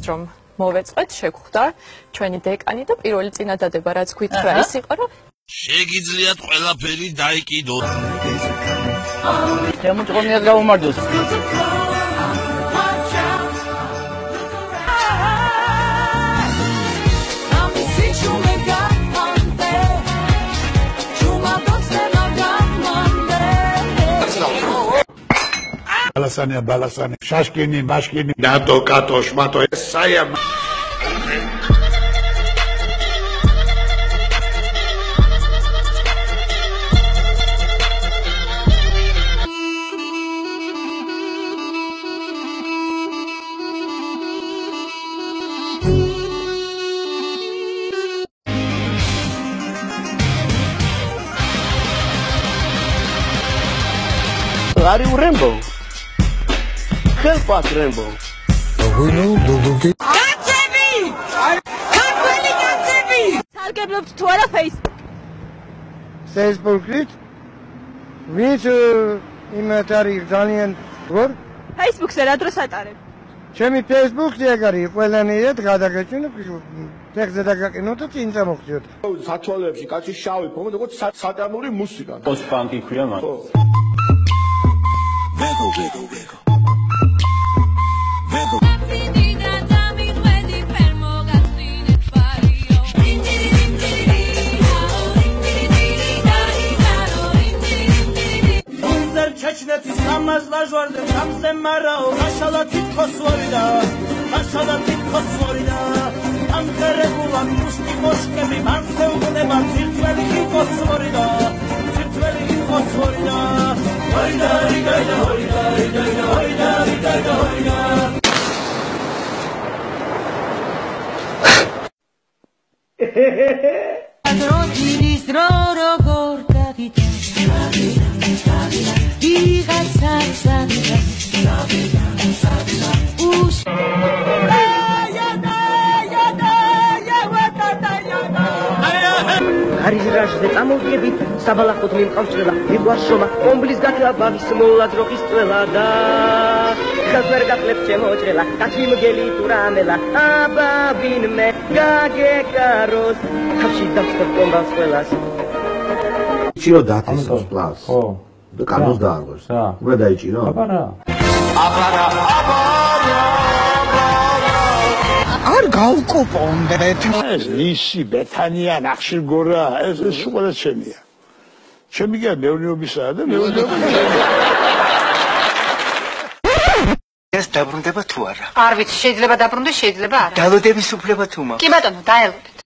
რომ მოვეწყვეთ, შეგხვდა ჩვენი დეკანი და პირველი წინადადება რაც გვითხრა ის იყო რომ შეგიძლიათ ყველაფერი დაიკიდოთ. შემოჭრონიათ გავუმარჯოს. Balasani, Shashkini, Mashkini, Nato, Kato, Shmato, Sayam. Are you Rainbow? Help us, Rainbow. We know, Gatsby! Company Gatsby! Targetlobთ თუ არა Facebook? Facebook-ით? ვინც იმათ არის ძალიან გორ? Facebook-ზე რა დროს ატარებ? ჩემი Facebook-ზე ეგ არის, ყველანაირად გადაგეჭინო, ტექსტზე დაგაკინოთ და წინ წამოხდიოთ. სათვალეებში კაცი შავი ფორმა, როგორც სატანური მუსიკა. Post-punk-ი ქვია მან. ჩეჩნეთის ამას ლაჟვარდე სამზე მარაო მაშალა თითქოს ვორიდა მაშალა თითქოს ვორიდა ამხერებულა მუშტი მოშკები მანზე უგნება ძირცველი ხიკოს ვორიდა ძირცველი ხიკოს ვორიდა ვორიდა ვორიდა ვორიდა ვორიდა ვორიდა ვორიდა ვორიდა დროჯირის დრო როგორ გაგიჭირ არიზრაშზე წამოვიებით, საბალახოდ მიმყავჭრელა, მიგვარშომა, მომბლის გათლა, ბავის მოლა ძროხის წველა და ხელს ვერ გახლებთ შემოჭრელა, კაცი მგელი თუ რამელა, აბა ვინმე გაგეკაროს, თავში დავსწრებ კომბალს ყველას. Chiro datis plus. ხო. და კანოს დაარღვევს. უკვე დაიჭირო? აბარა. არ გავკოპონდეთ. ეს ისი ბეთანია ნახშირგორა, ეს ყველა ჩემია. ჩემი კი მეურნეობისაა და მეურნეობა. ეს დაბრუნდება თუ არა? არ ვიცი, შეიძლება დაბრუნდეს, შეიძლება არა. დალოდების უფლება თუ მაქვს? კი ბატონო, დაელოდეთ.